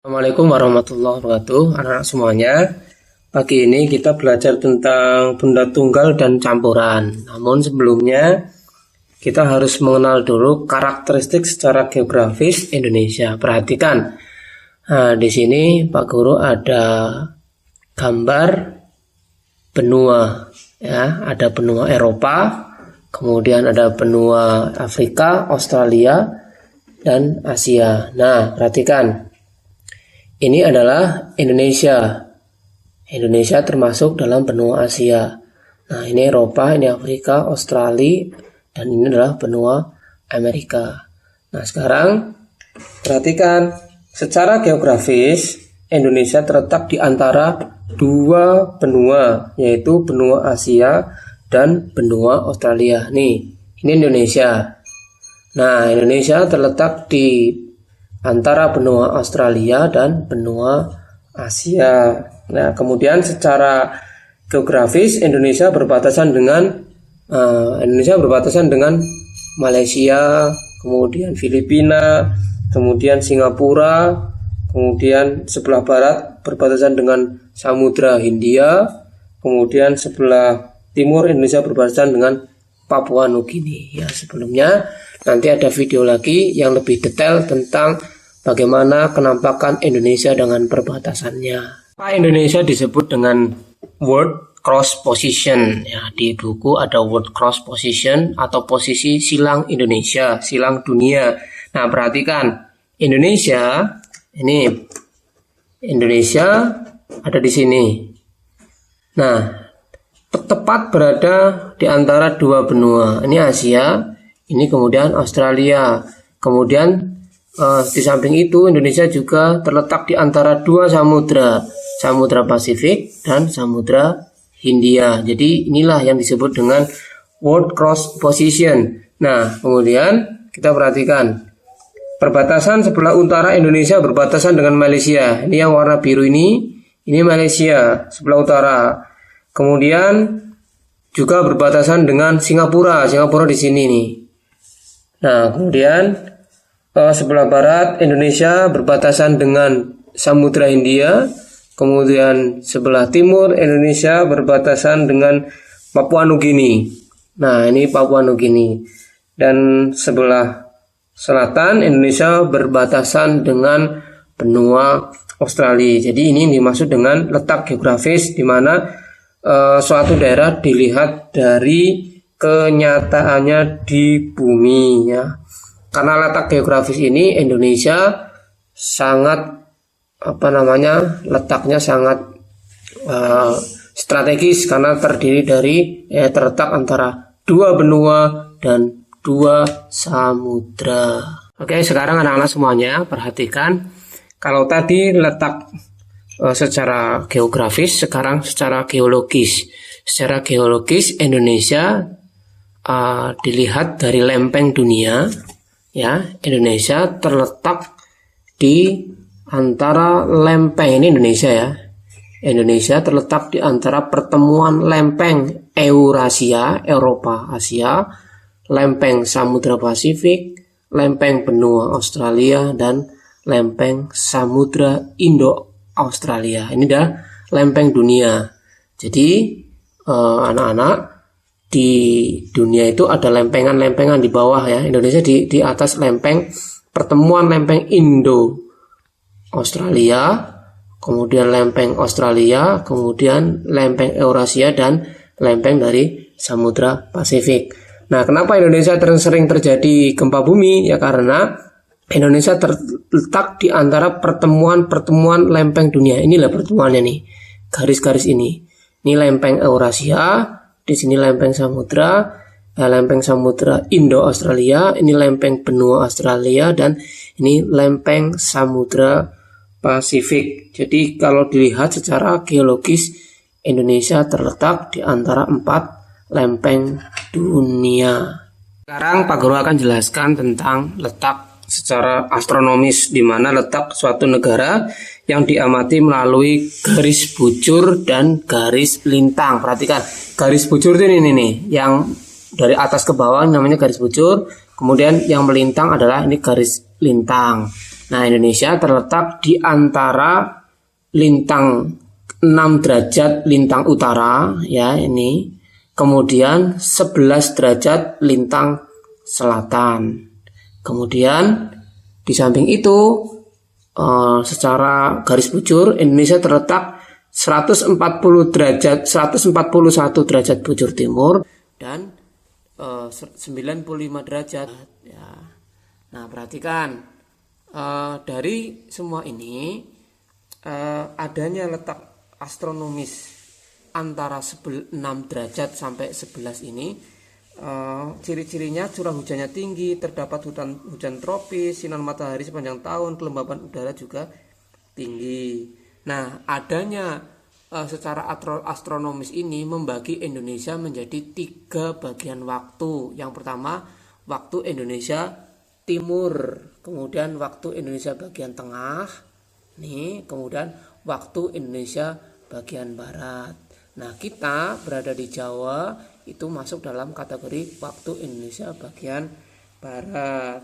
Assalamualaikum warahmatullahi wabarakatuh, anak-anak semuanya. Pagi ini kita belajar tentang benda tunggal dan campuran. Namun sebelumnya kita harus mengenal dulu karakteristik secara geografis Indonesia. Perhatikan, di sini Pak Guru ada gambar benua, ya, ada benua Eropa, kemudian ada benua Afrika, Australia, dan Asia. Nah, perhatikan. Ini adalah Indonesia. Indonesia termasuk dalam benua Asia. Nah, ini Eropa, ini Afrika, Australia, dan ini adalah benua Amerika. Nah, sekarang perhatikan, secara geografis Indonesia terletak di antara dua benua, yaitu benua Asia dan benua Australia. Nih, ini Indonesia. Nah, Indonesia terletak di antara benua Australia dan benua Asia. Nah, kemudian secara geografis Indonesia berbatasan dengan Malaysia, kemudian Filipina, kemudian Singapura, kemudian sebelah barat berbatasan dengan Samudra Hindia, kemudian sebelah timur Indonesia berbatasan dengan Papua Nugini. Ya, sebelumnya nanti ada video lagi yang lebih detail tentang bagaimana kenampakan Indonesia dengan perbatasannya. Indonesia disebut dengan World Cross Position. Ya, di buku ada World Cross Position atau posisi silang Indonesia, silang dunia. Nah, perhatikan, Indonesia ada di sini. Nah, tepat berada di antara dua benua. Ini Asia, ini kemudian Australia. Kemudian di samping itu Indonesia juga terletak di antara dua samudra, Samudra Pasifik dan Samudra Hindia. Jadi inilah yang disebut dengan World Cross Position. Nah, kemudian kita perhatikan perbatasan sebelah utara Indonesia berbatasan dengan Malaysia. Ini yang warna biru ini Malaysia sebelah utara. Kemudian juga berbatasan dengan Singapura di sini nih. Nah, kemudian sebelah barat Indonesia berbatasan dengan Samudra Hindia, kemudian sebelah timur Indonesia berbatasan dengan Papua Nugini. Nah, ini Papua Nugini. Dan sebelah selatan Indonesia berbatasan dengan benua Australia. Jadi ini dimaksud dengan letak geografis di mana suatu daerah dilihat dari kenyataannya di bumi, ya. Karena letak geografis ini Indonesia sangat letaknya sangat strategis karena terdiri dari terletak antara dua benua dan dua samudra. Oke, sekarang anak-anak semuanya perhatikan, kalau tadi letak secara geografis, sekarang secara geologis. Secara geologis Indonesia dilihat dari lempeng dunia. Ya, Indonesia terletak di antara lempeng, ini Indonesia ya. Indonesia terletak di antara pertemuan lempeng Eurasia, Eropa, Asia, lempeng Samudra Pasifik, lempeng benua Australia, dan lempeng Samudra Indo-Australia. Ini dah lempeng dunia. Jadi anak-anak, di dunia itu ada lempengan-lempengan di bawah ya. Indonesia di atas lempeng pertemuan lempeng Indo-Australia, kemudian lempeng Australia, kemudian lempeng Eurasia, dan lempeng dari Samudra Pasifik. Nah, kenapa Indonesia sering terjadi gempa bumi? Ya karena Indonesia terletak di antara pertemuan lempeng dunia. Inilah pertemuannya nih, garis-garis ini. Ini lempeng Eurasia, di sini lempeng Samudra Indo-Australia, ini lempeng benua Australia, dan ini lempeng Samudra Pasifik. Jadi kalau dilihat secara geologis, Indonesia terletak di antara 4 lempeng dunia. Sekarang Pak Guru akan jelaskan tentang letak secara astronomis, di mana letak suatu negara yang diamati melalui garis bujur dan garis lintang. Perhatikan, garis bujur itu ini nih, yang dari atas ke bawah namanya garis bujur, kemudian yang melintang adalah ini garis lintang. Nah, Indonesia terletak di antara lintang 6 derajat lintang utara ya ini. Kemudian 11 derajat lintang selatan. Kemudian di samping itu secara garis bujur Indonesia terletak 141 derajat bujur timur dan 95 derajat ya. Nah, perhatikan dari semua ini adanya letak astronomis antara 6 derajat sampai 11 ini. Ciri-cirinya curah hujannya tinggi, terdapat hujan tropis, sinar matahari sepanjang tahun, kelembapan udara juga tinggi. Nah, adanya secara astronomis ini membagi Indonesia menjadi 3 bagian waktu. Yang pertama, waktu Indonesia Timur, kemudian waktu Indonesia bagian tengah, kemudian waktu Indonesia bagian barat. Nah, kita berada di Jawa itu masuk dalam kategori waktu Indonesia bagian barat.